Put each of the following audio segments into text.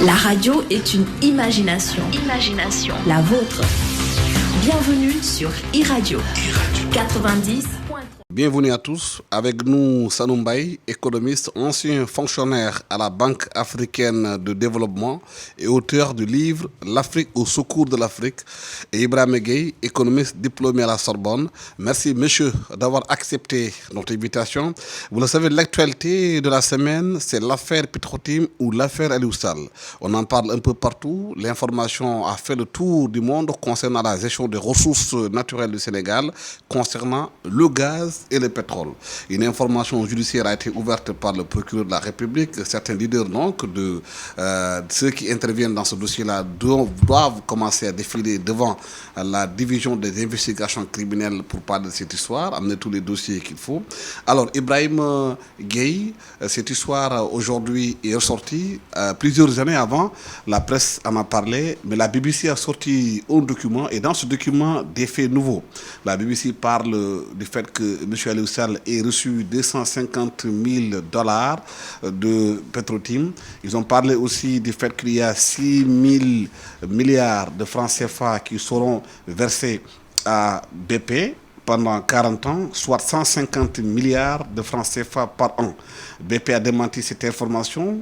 La radio est une imagination. Imagination. La vôtre. Bienvenue sur e-radio. 90. Bienvenue à tous. Avec nous, Sanoum Mbaye, économiste, ancien fonctionnaire à la Banque africaine de développement et auteur du livre L'Afrique au secours de l'Afrique, et Ibrahima Gueye, économiste diplômé à la Sorbonne. Merci, monsieur, d'avoir accepté notre invitation. Vous le savez, l'actualité de la semaine, c'est l'affaire Petro-Tim ou l'affaire Aliou Sall. On en parle un peu partout. L'information a fait le tour du monde concernant la gestion des ressources naturelles du Sénégal, concernant le gaz et le pétrole. Une information judiciaire a été ouverte par le procureur de la République. Certains leaders donc de ceux qui interviennent dans ce dossier-là doivent commencer à défiler devant la division des investigations criminelles pour parler de cette histoire, amener tous les dossiers qu'il faut. Alors, Ibrahima Gueye, cette histoire aujourd'hui est ressortie. Plusieurs années avant, la presse en a parlé, mais la BBC a sorti un document, et dans ce document, des faits nouveaux. La BBC parle du fait que M. Aliou Sall ait reçu 250 000 $ de Petro-Tim. Ils ont parlé aussi du fait qu'il y a 6 000 milliards de francs CFA qui seront versés à BP pendant 40 ans, soit 150 milliards de francs CFA par an. BP a démenti cette information.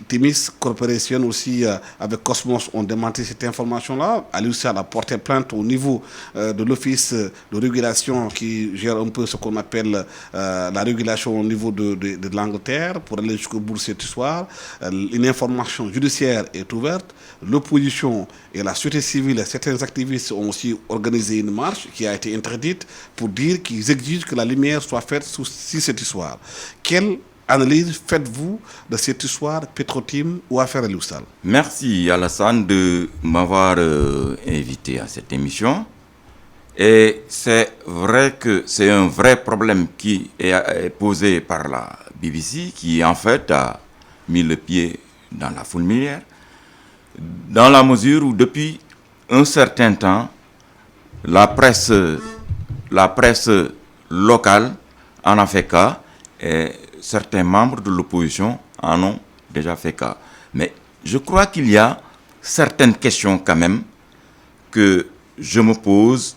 Timis Corporation aussi, avec Cosmos, ont démenti cette information-là. Aliou Sall a porté plainte au niveau de l'office de régulation qui gère un peu ce qu'on appelle la régulation au niveau de l'Angleterre pour aller jusqu'au bout de cette histoire. Une information judiciaire est ouverte. L'opposition et la société civile, certains activistes ont aussi organisé une marche qui a été interdite pour dire qu'ils exigent que la lumière soit faite sur cette histoire. Quelle analyse faites-vous de cette histoire Petro-Tim ou affaire Aliou Sall? Merci Alassane de m'avoir invité à cette émission. Et c'est vrai que c'est un vrai problème qui est posé par la BBC, qui en fait a mis le pied dans la fourmilière, dans la mesure où depuis un certain temps, la presse locale en a fait cas, et certains membres de l'opposition en ont déjà fait cas. Mais je crois qu'il y a certaines questions quand même que je me pose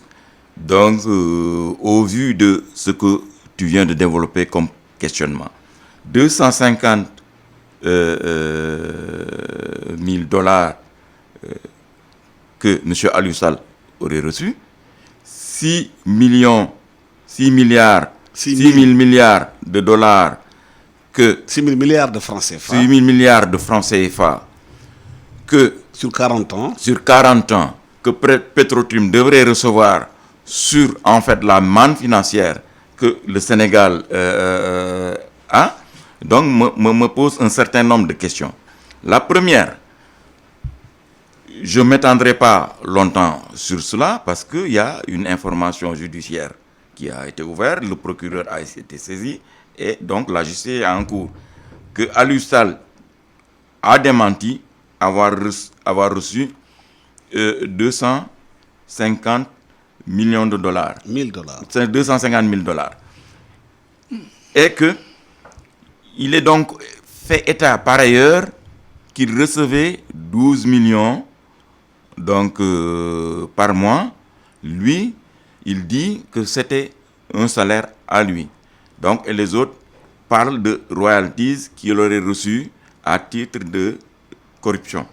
donc, au vu de ce que tu viens de développer comme questionnement. 250 000 $ que M. Aliou Sall aurait reçu, 6 000 milliards de dollars que 6 000 milliards de francs CFA. 6 000 milliards de francs CFA que sur 40 ans. Sur 40 ans que Petro-Tim devrait recevoir sur en fait la manne financière que le Sénégal a. Donc me pose un certain nombre de questions. La première, je ne m'étendrai pas longtemps sur cela parce qu'il y a une information judiciaire qui a été ouverte, le procureur a été saisi et donc la justice est en cours. Que Aliou Sall a démenti avoir reçu 250 millions de dollars. 1000 $. C'est 250 000 $. Et que il est donc fait état par ailleurs qu'il recevait 12 millions donc, par mois. Lui, il dit que c'était un salaire à lui. Donc, et les autres parlent de royalties qu'il aurait reçues à titre de corruption.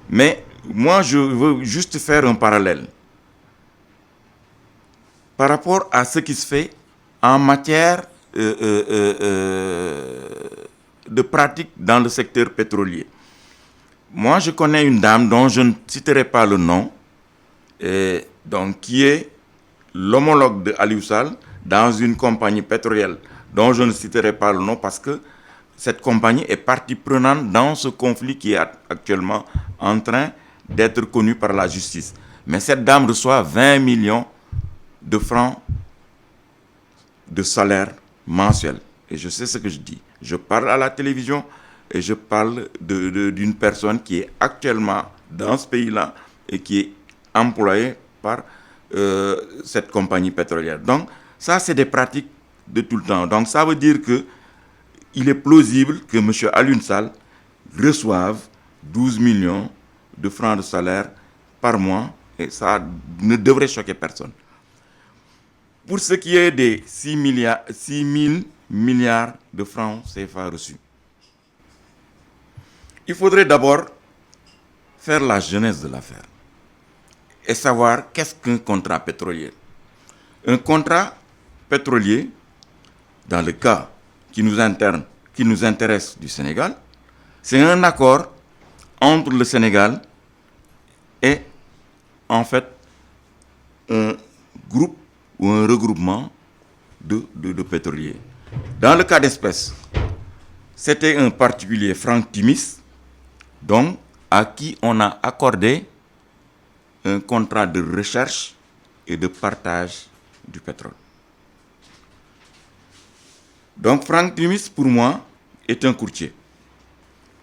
Mais moi, je veux juste faire un parallèle par rapport à ce qui se fait en matière de pratique dans le secteur pétrolier. Moi, je connais une dame dont je ne citerai pas le nom, donc, qui est l'homologue de Aliou Sall dans une compagnie pétrolière dont je ne citerai pas le nom parce que cette compagnie est partie prenante dans ce conflit qui est actuellement en train d'être connu par la justice. Mais cette dame reçoit 20 millions de francs de salaire mensuel. Et je sais ce que je dis. Je parle à la télévision et je parle d'une personne qui est actuellement dans ce pays-là et qui est employée par cette compagnie pétrolière. Donc, ça, c'est des pratiques de tout le temps. Donc, ça veut dire qu'il est plausible que M. Aliou Sall reçoive 12 millions de francs de salaire par mois, et ça ne devrait choquer personne. Pour ce qui est des 6 000 milliards de francs CFA reçus, il faudrait d'abord faire la genèse de l'affaire et savoir qu'est-ce qu'un contrat pétrolier. Un contrat pétrolier, dans le cas qui nous intéresse du Sénégal, c'est un accord entre le Sénégal et, en fait, un groupe ou un regroupement de pétroliers. Dans le cas d'espèce, c'était un particulier, Franck Timis, donc à qui on a accordé un contrat de recherche et de partage du pétrole. Donc Franck Timis, pour moi, est un courtier.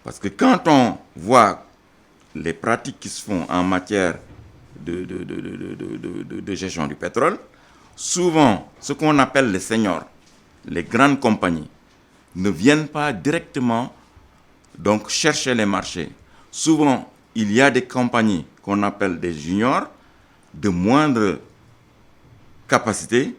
Parce que quand on voit les pratiques qui se font en matière de gestion du pétrole, souvent, ce qu'on appelle les seniors, les grandes compagnies, ne viennent pas directement donc chercher les marchés. Souvent, il y a des compagnies qu'on appelle des juniors, de moindre capacité,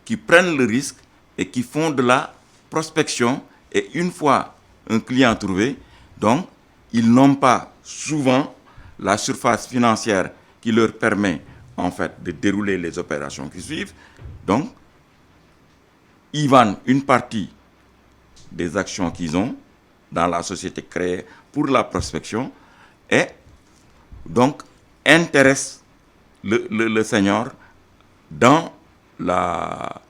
qui prennent le risque et qui font de la prospection. Et une fois un client trouvé, donc, ils n'ont pas souvent la surface financière qui leur permet en fait de dérouler les opérations qui suivent. Donc, ils vendent une partie des actions qu'ils ont dans la société créée pour la prospection et donc intéressent le senior dans la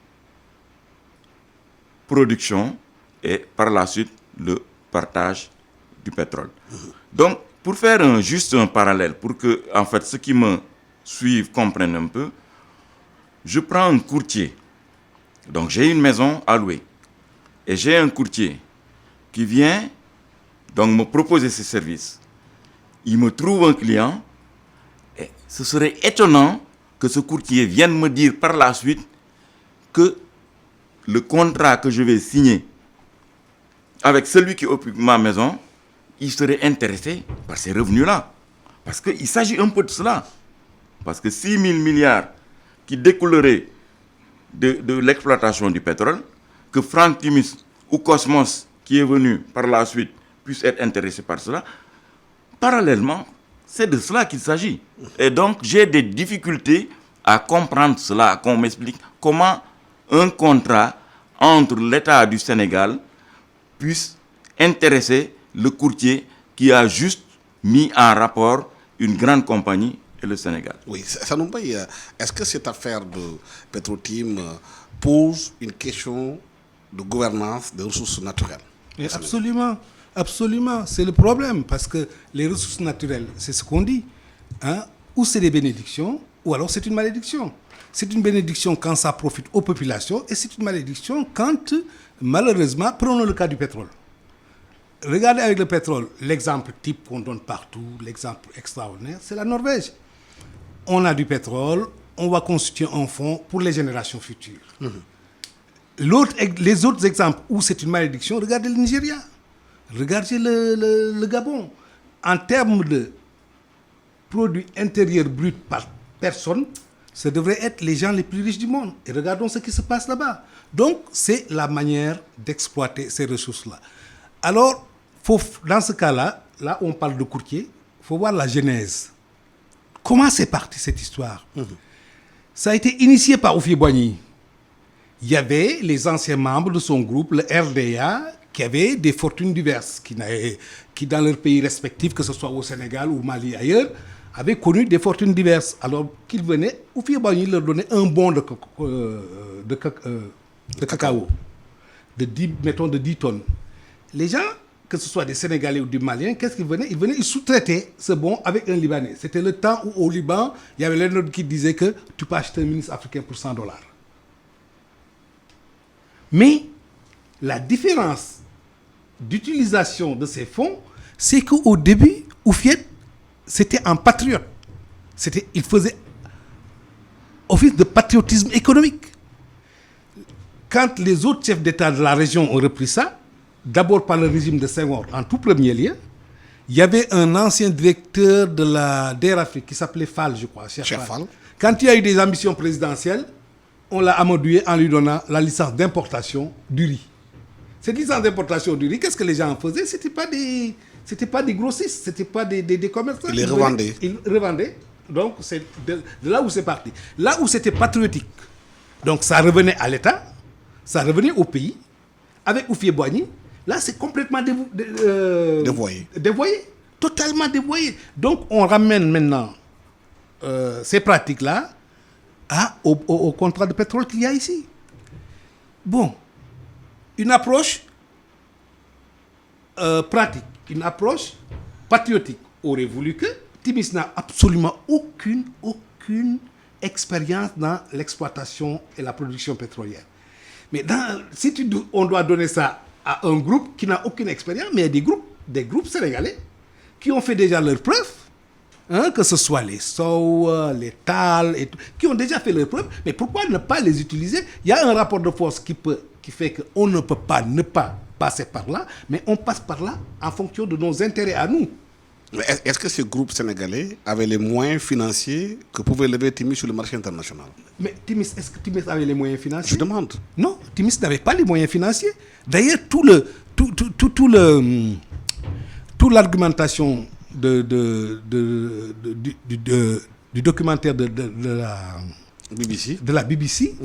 production et par la suite le partage du pétrole. Donc, pour faire juste un parallèle, pour que en fait ceux qui me suivent comprennent un peu, je prends un courtier. Donc, j'ai une maison à louer et j'ai un courtier qui vient donc me proposer ses services. Il me trouve un client et ce serait étonnant que ce courtier vienne me dire par la suite que le contrat que je vais signer avec celui qui occupe ma maison, il serait intéressé par ces revenus-là. Parce qu'il s'agit un peu de cela. Parce que 6 000 milliards qui découleraient de l'exploitation du pétrole, que Franck Timis ou Cosmos, qui est venu par la suite, puisse être intéressé par cela, parallèlement, c'est de cela qu'il s'agit. Et donc, j'ai des difficultés à comprendre cela, qu'on m'explique comment un contrat entre l'État du Sénégal puisse intéresser le courtier qui a juste mis en rapport une grande compagnie et le Sénégal. Oui, Sanoumbaye, est-ce que cette affaire de Petrotim pose une question de gouvernance des ressources naturelles? Absolument, absolument. C'est le problème parce que les ressources naturelles, c'est ce qu'on dit, hein, ou c'est des bénédictions, ou alors c'est une malédiction. C'est une bénédiction quand ça profite aux populations et c'est une malédiction quand, malheureusement, prenons le cas du pétrole. Regardez avec le pétrole, l'exemple type qu'on donne partout, l'exemple extraordinaire, c'est la Norvège. On a du pétrole, on va constituer un fonds pour les générations futures. Les autres exemples où c'est une malédiction, regardez le Nigeria, regardez le Gabon. En termes de produit intérieur brut par personne, ce devrait être les gens les plus riches du monde. Et regardons ce qui se passe là-bas. Donc, c'est la manière d'exploiter ces ressources-là. Alors, dans ce cas-là, là où on parle de courtier, il faut voir la genèse. Comment c'est parti cette histoire? Ça a été initié par Houphouët-Boigny. Il y avait les anciens membres de son groupe, le RDA, qui avaient des fortunes diverses, qui dans leurs pays respectifs, que ce soit au Sénégal ou au Mali ailleurs, avaient connu des fortunes diverses. Alors qu'ils venaient, Houphouët-Boigny leur donnait un bon de cacao, de 10 tonnes. Les gens, que ce soit des Sénégalais ou des Maliens, qu'est-ce qu'ils venaient? Ils sous-traitaient ce bon avec un Libanais. C'était le temps où au Liban, il y avait l'un qui disait que tu peux acheter un ministre africain pour $100. Mais la différence d'utilisation de ces fonds, c'est qu'au début, Houphouët, c'était un patriote. Il faisait office de patriotisme économique. Quand les autres chefs d'État de la région ont repris ça, d'abord par le régime de Senghor en tout premier lieu, il y avait un ancien directeur de la d'Air Afrique qui s'appelait Fall, je crois. Cheikh Fall. Quand il a eu des ambitions présidentielles, on l'a amadoué en lui donnant la licence d'importation du riz. Cette licence d'importation du riz, qu'est-ce que les gens en faisaient? C'était pas des grossistes, c'était pas des commerçants. Ils les revendaient. Ils revendaient. Donc, c'est de là où c'est parti. Là où c'était patriotique. Donc, ça revenait à l'État, ça revenait au pays. Avec Houphouët-Boigny, là, c'est complètement dévoyé. Totalement dévoyé. Donc, on ramène maintenant ces pratiques-là au contrat de pétrole qu'il y a ici. Bon, une approche pratique, une approche patriotique aurait voulu que Timis n'a absolument aucune expérience dans l'exploitation et la production pétrolière. Mais si on doit donner ça à un groupe qui n'a aucune expérience, mais il y a des groupes sénégalais qui ont fait déjà leurs preuves, que ce soit les Sow, les Tal, et tout, qui ont déjà fait leurs preuves, mais pourquoi ne pas les utiliser? Il y a un rapport de force qui fait qu'on ne peut pas ne pas passer par là, mais on passe par là en fonction de nos intérêts à nous. Mais est-ce que ce groupe sénégalais avait les moyens financiers que pouvait lever Timis sur le marché international? Mais est-ce que Timis avait les moyens financiers? Je demande. Non, Timis n'avait pas les moyens financiers. D'ailleurs, toute l'argumentation du documentaire de la BBC,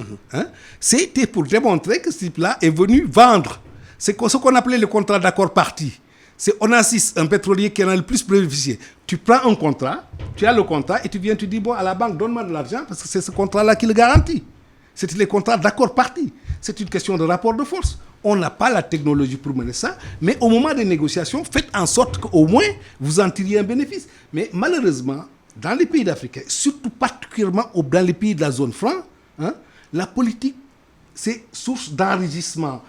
c'était pour démontrer que ce type-là est venu vendre. C'est ce qu'on appelait le contrat d'accord parti. C'est Onassis, un pétrolier qui en a le plus bénéficié. Tu prends un contrat, tu as le contrat et tu viens, tu dis, bon, à la banque, donne-moi de l'argent parce que c'est ce contrat-là qui le garantit. C'était les contrats d'accord parti. C'est une question de rapport de force. On n'a pas la technologie pour mener ça, mais au moment des négociations, faites en sorte qu'au moins, vous en tiriez un bénéfice. Mais malheureusement, dans les pays d'Afrique, surtout particulièrement dans les pays de la zone franc, la politique, c'est source d'enrichissement.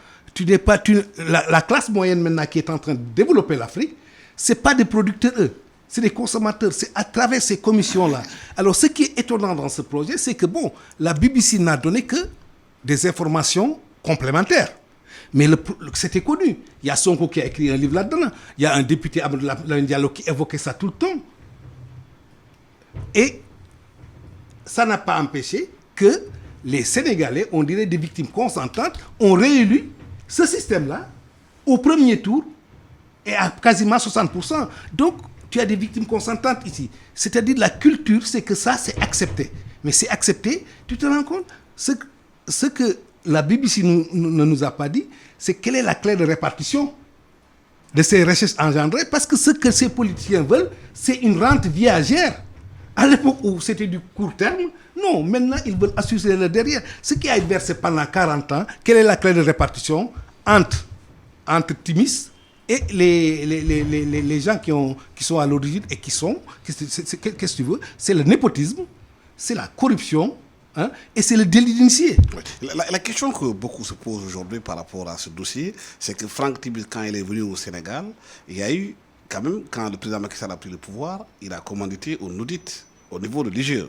La classe moyenne maintenant qui est en train de développer l'Afrique, ce n'est pas des producteurs, eux, c'est des consommateurs, c'est à travers ces commissions-là. Alors ce qui est étonnant dans ce projet, c'est que la BBC n'a donné que des informations complémentaires. Mais c'était connu. Il y a Sonko qui a écrit un livre là-dedans. Il y a un député Amadou Diallo qui évoquait ça tout le temps. Et ça n'a pas empêché que les Sénégalais, on dirait des victimes consentantes, ont réélu ce système-là au premier tour et à quasiment 60%. Donc, tu as des victimes consentantes ici. C'est-à-dire la culture, c'est que ça, c'est accepté. Mais c'est accepté, tu te rends compte? Ce que la BBC ne nous a pas dit, c'est quelle est la clé de répartition de ces richesses engendrées, parce que ce que ces politiciens veulent, c'est une rente viagère. À l'époque où c'était du court terme, non, maintenant ils veulent assurer le derrière. Ce qui a été versé pendant 40 ans, quelle est la clé de répartition entre Timis et les gens qui sont à l'origine et qu'est-ce que tu veux? C'est le népotisme, c'est la corruption, et c'est le délit d'initié. La question que beaucoup se posent aujourd'hui par rapport à ce dossier, c'est que Franck Timis, quand il est venu au Sénégal, il y a eu quand même, quand le président Macky Sall a pris le pouvoir, il a commandité un audit au niveau de l'IGE,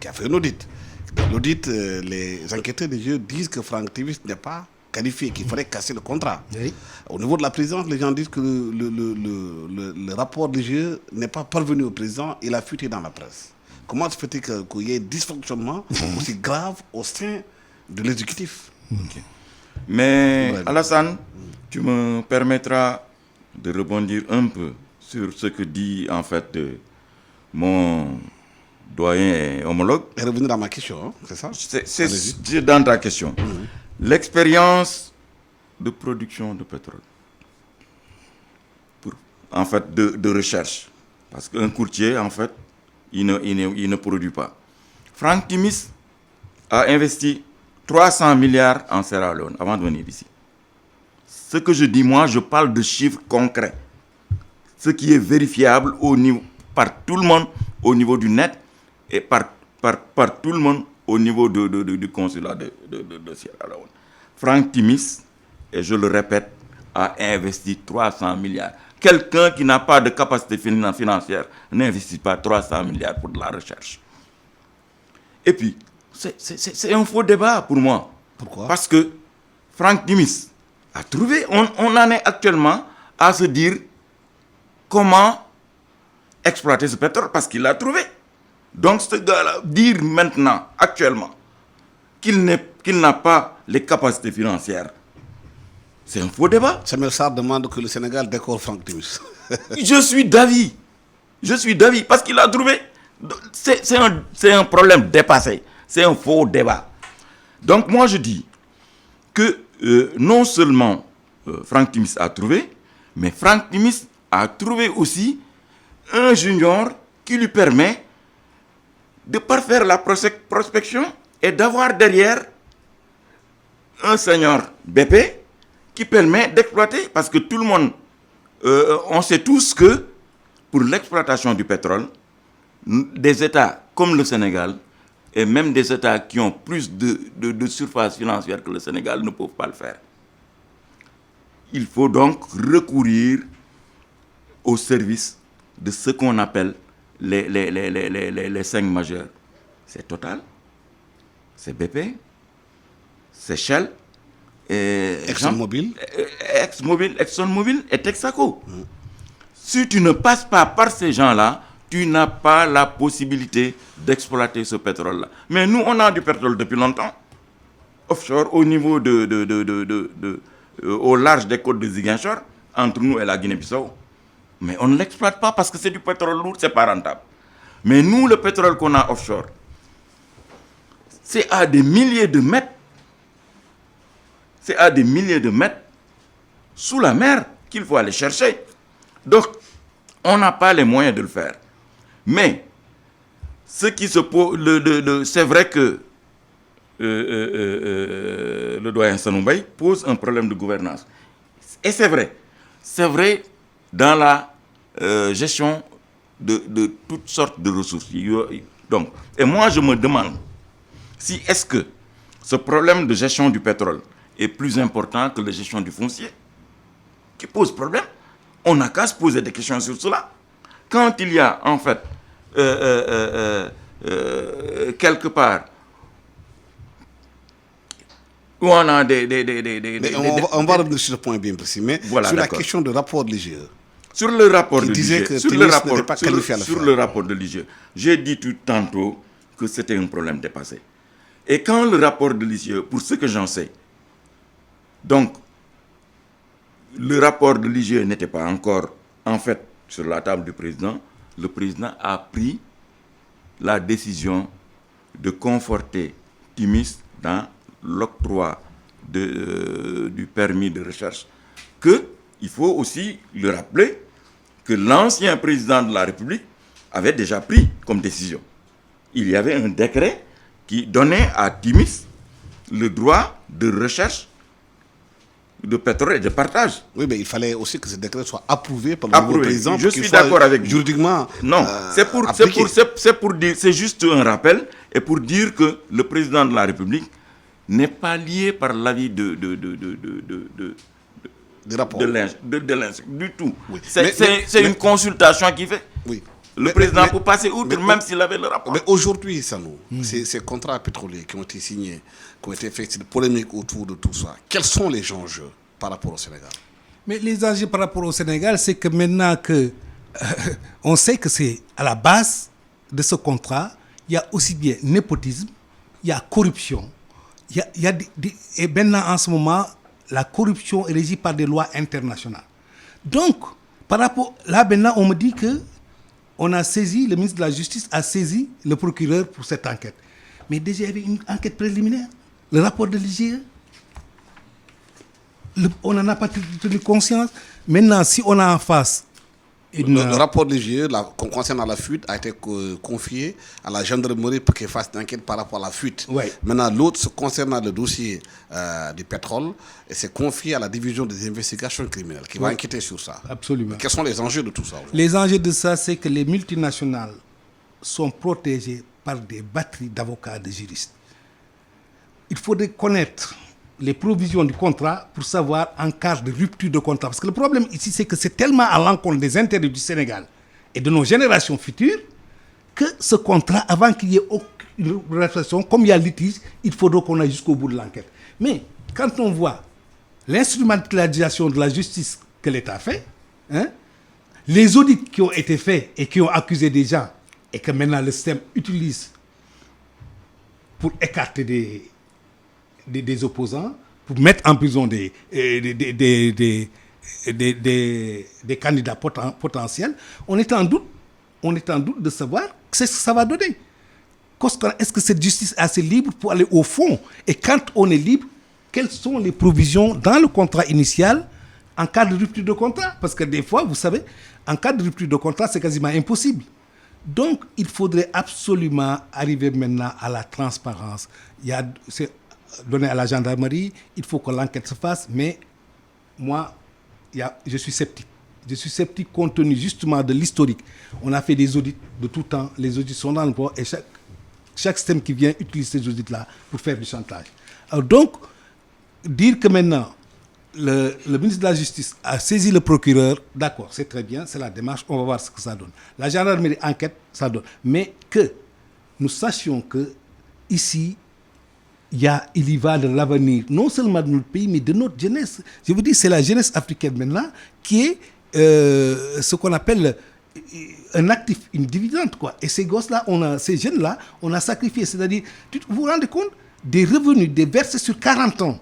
qui a fait un audit. Dans l'audit, les enquêteurs de l'IGE disent que Franck Timis n'est pas qualifié, qu'il fallait casser le contrat. Oui. Au niveau de la présidence, les gens disent que le rapport de l'IGE n'est pas parvenu au président, il a fuité dans la presse. Comment se fait-il qu'il y ait dysfonctionnement aussi grave au sein de l'exécutif? Okay. Mais Alassane, tu me permettras de rebondir un peu sur ce que dit en fait mon doyen et homologue. Et revenir dans ma question, c'est ça? C'est dans ta question. L'expérience de production de pétrole, en fait de recherche, parce qu'un courtier en fait il ne produit pas. Franck Timis a investi 300 milliards en Sierra Leone avant de venir ici. Ce que je dis, moi, je parle de chiffres concrets. Ce qui est vérifiable par tout le monde au niveau du net et par tout le monde au niveau du consulat de Sierra Leone. Franck Timis, et je le répète, a investi 300 milliards. Quelqu'un qui n'a pas de capacité financière n'investit pas 300 milliards pour de la recherche. Et puis, c'est un faux débat pour moi. Pourquoi? Parce que Franck Timis a trouvé, on en est actuellement à se dire comment exploiter ce pétrole parce qu'il l'a trouvé. Donc ce gars-là, dire maintenant, actuellement, qu'il n'a pas les capacités financières, c'est un faux débat. Samuel Sarr demande que le Sénégal décore Franck Timis. Je suis d'avis parce qu'il a trouvé. C'est un problème dépassé. C'est un faux débat. Donc moi je dis que non seulement Franck Timis a trouvé, mais Franck Timis a trouvé aussi un junior qui lui permet de parfaire la prospection et d'avoir derrière un senior BP qui permet d'exploiter. Parce que tout le monde, on sait tous que pour l'exploitation du pétrole, des États comme le Sénégal et même des États qui ont plus de surface financière que le Sénégal ne peuvent pas le faire. Il faut donc recourir au service de ce qu'on appelle les 5 majeurs. C'est Total, c'est BP, c'est Shell, ExxonMobil et Texaco. Si tu ne passes pas par ces gens-là, tu n'as pas la possibilité d'exploiter ce pétrole-là. Mais nous, on a du pétrole depuis longtemps, offshore, au niveau au large des côtes de Ziguinchor, entre nous et la Guinée-Bissau. Mais on ne l'exploite pas parce que c'est du pétrole lourd, c'est pas rentable. Mais nous, le pétrole qu'on a offshore, c'est à des milliers de mètres. C'est à des milliers de mètres sous la mer qu'il faut aller chercher. Donc, on n'a pas les moyens de le faire. Mais, ce qui se pose, c'est vrai que le doyen Sanoumbaye pose un problème de gouvernance. Et c'est vrai dans la gestion de toutes sortes de ressources. Donc, et moi, je me demande si est-ce que ce problème de gestion du pétrole est plus important que la gestion du foncier, qui pose problème. On n'a qu'à se poser des questions sur cela. Quand il y a, en fait, quelque part, où on a on va revenir sur ce point bien précis, mais voilà, sur la question du rapport de l'IGE. Sur le rapport de l'IGE, sur le rapport de l'IGE, j'ai dit tout tantôt que c'était un problème dépassé. Et quand le rapport de l'IGE, pour ce que j'en sais, donc, le rapport de l'IGE n'était pas encore, en fait, sur la table du président. Le président a pris la décision de conforter Timis dans l'octroi du permis de recherche. Il faut aussi le rappeler que l'ancien président de la République avait déjà pris comme décision. Il y avait un décret qui donnait à Timis le droit de recherche de pétrole et de partage. Oui, mais il fallait aussi que ce décret soit approuvé par le nouveau président. Je suis d'accord avec vous. Juridiquement. Non, c'est pour dire, c'est juste un rappel et pour dire que le président de la République n'est pas lié par l'avis du tout. Oui. C'est une consultation qui fait. Oui. Le président peut passer outre même s'il avait le rapport. Mais aujourd'hui, Sanou, ces contrats pétroliers qui ont été signés, qui ont été faits, c'est une polémique autour de tout ça. Quels sont les enjeux par rapport au Sénégal? Mais les enjeux par rapport au Sénégal, c'est que maintenant que on sait que c'est à la base de ce contrat, il y a aussi bien népotisme, il y a corruption, et maintenant en ce moment, la corruption est régie par des lois internationales. Donc, par rapport là maintenant, on me dit que on a saisi, le ministre de la Justice a saisi le procureur pour cette enquête. Mais déjà, il y avait une enquête préliminaire. Le rapport de l'IGE, on n'en a pas tenu conscience. Maintenant, si on a en face... Le rapport de l'IGE concernant la fuite a été confié à la gendarmerie pour qu'elle fasse une enquête par rapport à la fuite. Ouais. Maintenant, l'autre, concernant le dossier du pétrole, c'est confié à la division des investigations criminelles qui va enquêter sur ça. Absolument. Quels sont les enjeux de tout ça? Les enjeux de ça, c'est que les multinationales sont protégées par des batteries d'avocats, de juristes. Il faudrait connaître les provisions du contrat pour savoir en cas de rupture de contrat. Parce que le problème ici, c'est que c'est tellement à l'encontre des intérêts du Sénégal et de nos générations futures que ce contrat, avant qu'il y ait aucune réflexion, comme il y a litige, il faudra qu'on aille jusqu'au bout de l'enquête. Mais quand on voit l'instrumentalisation de la justice que l'État fait, Les audits qui ont été faits et qui ont accusé des gens et que maintenant le système utilise pour écarter des opposants, pour mettre en prison des candidats potentiels, on est en doute de savoir ce que ça va donner. Est-ce que cette justice est assez libre pour aller au fond? Et quand on est libre, quelles sont les provisions dans le contrat initial en cas de rupture de contrat? Parce que des fois, vous savez, en cas de rupture de contrat, c'est quasiment impossible. Donc, il faudrait absolument arriver maintenant à la transparence. C'est donné à la gendarmerie, il faut que l'enquête se fasse, mais moi, je suis sceptique. Je suis sceptique compte tenu justement de l'historique. On a fait des audits de tout temps, les audits sont dans le port et chaque système qui vient utilise ces audits-là pour faire du chantage. Alors donc, dire que maintenant, le ministre de la Justice a saisi le procureur, d'accord, c'est très bien, c'est la démarche, on va voir ce que ça donne. La gendarmerie enquête, ça donne. Mais que nous sachions que ici, il y va de l'avenir, non seulement de notre pays, mais de notre jeunesse. Je vous dis, c'est la jeunesse africaine maintenant qui est ce qu'on appelle un actif, une dividende, quoi. Et ces gosses-là, ces jeunes-là, on a sacrifié. C'est-à-dire, vous vous rendez compte des revenus, des versés sur 40 ans.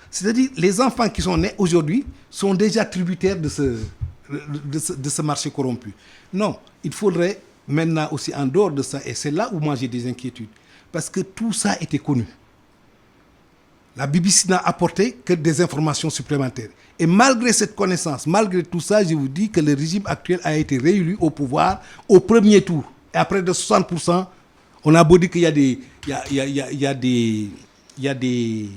C'est-à-dire, les enfants qui sont nés aujourd'hui sont déjà tributaires de ce marché corrompu. Non, il faudrait maintenant aussi, en dehors de ça, et c'est là où moi j'ai des inquiétudes, parce que tout ça était connu. La BBC n'a apporté que des informations supplémentaires. Et malgré cette connaissance, malgré tout ça, je vous dis que le régime actuel a été réélu au pouvoir au premier tour. Et après de 60%, on a beau dire qu'il y a des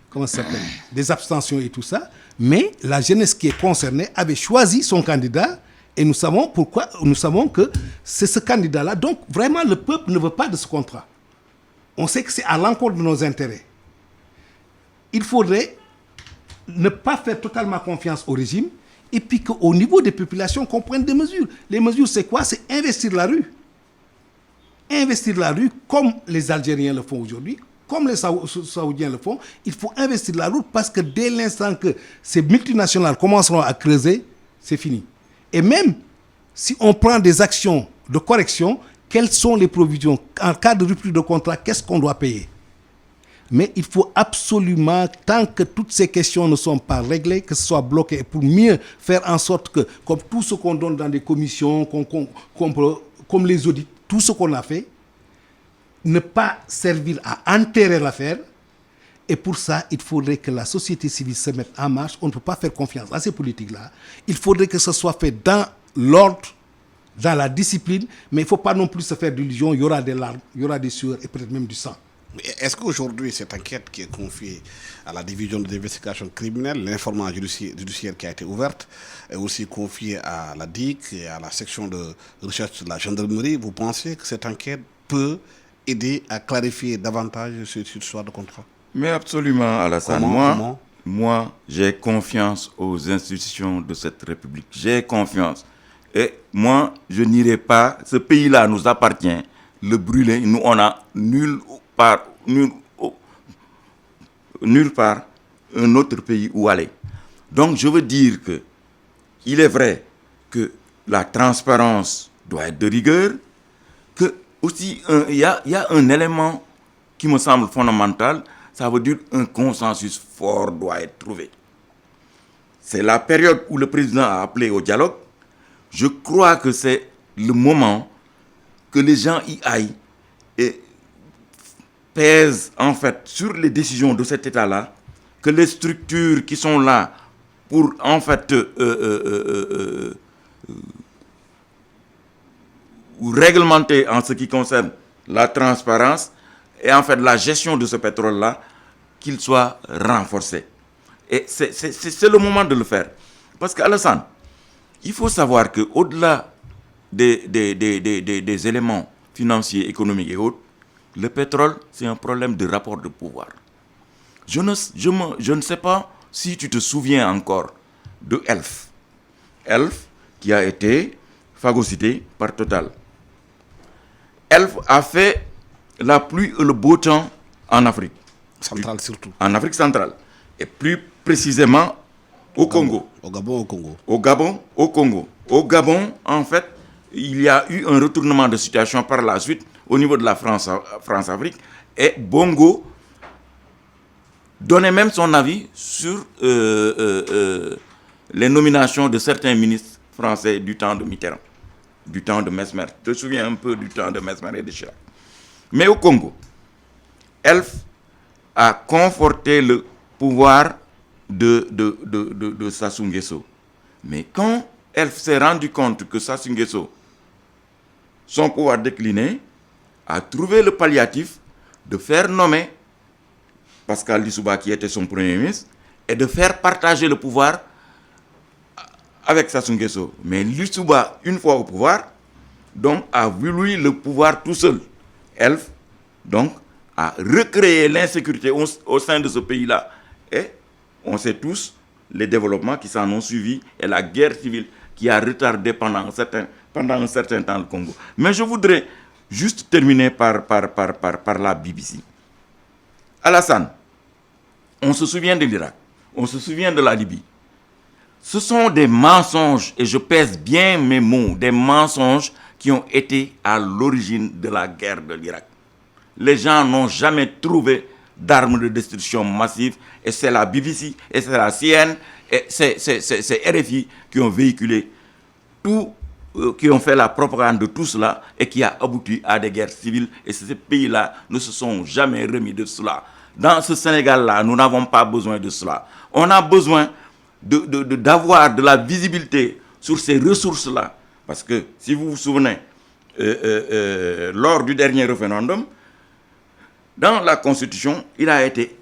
comment ça s'appelle, des abstentions et tout ça, mais la jeunesse qui est concernée avait choisi son candidat et nous savons pourquoi, nous savons que c'est ce candidat-là. Donc vraiment, le peuple ne veut pas de ce contrat. On sait que c'est à l'encontre de nos intérêts. Il faudrait ne pas faire totalement confiance au régime et puis qu'au niveau des populations, qu'on prenne des mesures. Les mesures, c'est quoi? C'est investir la rue. Investir la rue comme les Algériens le font aujourd'hui, comme les Saoudiens le font. Il faut investir la rue parce que dès l'instant que ces multinationales commenceront à creuser, c'est fini. Et même si on prend des actions de correction, quelles sont les provisions? En cas de rupture de contrat, qu'est-ce qu'on doit payer? Mais il faut absolument, tant que toutes ces questions ne sont pas réglées, que ce soit bloqué pour mieux faire en sorte que, comme tout ce qu'on donne dans des commissions, comme les audits, tout ce qu'on a fait, ne pas servir à enterrer l'affaire. Et pour ça, il faudrait que la société civile se mette en marche. On ne peut pas faire confiance à ces politiques-là. Il faudrait que ce soit fait dans l'ordre, dans la discipline, mais il ne faut pas non plus se faire d'illusions. Il y aura des larmes, il y aura des sueurs et peut-être même du sang. Est-ce qu'aujourd'hui, cette enquête qui est confiée à la division d'investigation criminelle, l'information judiciaire qui a été ouverte, est aussi confiée à la DIC et à la section de recherche de la gendarmerie, vous pensez que cette enquête peut aider à clarifier davantage cette histoire de contrat? Mais absolument, Alassane. Moi, j'ai confiance aux institutions de cette République. J'ai confiance. Et moi, je n'irai pas. Ce pays-là nous appartient. Le brûler, nous, on n'a nulle part un autre pays où aller. Donc, je veux dire que il est vrai que la transparence doit être de rigueur, que aussi il y a un élément qui me semble fondamental, ça veut dire un consensus fort doit être trouvé. C'est la période où le président a appelé au dialogue. Je crois que c'est le moment que les gens y aillent et pèsent en fait sur les décisions de cet État-là, que les structures qui sont là pour en fait réglementer en ce qui concerne la transparence et en fait la gestion de ce pétrole-là, qu'il soit renforcé. Et c'est le moment de le faire. Parce qu'Alassane, il faut savoir qu'au-delà des éléments financiers, économiques et autres, le pétrole, c'est un problème de rapport de pouvoir. Je ne sais pas si tu te souviens encore de Elf. Elf, qui a été phagocyté par Total. Elf a fait la pluie et le beau temps en Afrique. Centrale surtout. En Afrique centrale. Et plus précisément au Congo. Au Gabon, au Congo. Au Gabon, au Congo. Au Gabon, en fait, il y a eu un retournement de situation par la suite au niveau de la France-Afrique. Et Bongo donnait même son avis sur les nominations de certains ministres français du temps de Mitterrand, du temps de Mesmer. Je te souviens un peu du temps de Mesmer et de Chirac. Mais au Congo, Elf a conforté le pouvoir de Sassou Nguesso. Mais quand Elf s'est rendu compte que Sassou Nguesso, son pouvoir décliné, a trouvé le palliatif de faire nommer Pascal Lissouba, qui était son premier ministre, et de faire partager le pouvoir avec Sassou Nguesso. Mais Lissouba, une fois au pouvoir, donc, a voulu le pouvoir tout seul. Elf, donc, a recréé l'insécurité au sein de ce pays-là. Et on sait tous les développements qui s'en ont suivi et la guerre civile qui a retardé pendant un certain temps le Congo. Mais je voudrais juste terminer par la BBC. Alassane, on se souvient de l'Irak, on se souvient de la Libye. Ce sont des mensonges, et je pèse bien mes mots, des mensonges qui ont été à l'origine de la guerre de l'Irak. Les gens n'ont jamais trouvé d'armes de destruction massive, et c'est la BBC, et c'est la CNN, et c'est RFI qui ont véhiculé tout, qui ont fait la propagande de tout cela, et qui a abouti à des guerres civiles, et ces pays-là ne se sont jamais remis de cela. Dans ce Sénégal-là, nous n'avons pas besoin de cela. On a besoin d'avoir de la visibilité sur ces ressources-là. Parce que, si vous vous souvenez, lors du dernier référendum, dans la Constitution, il a été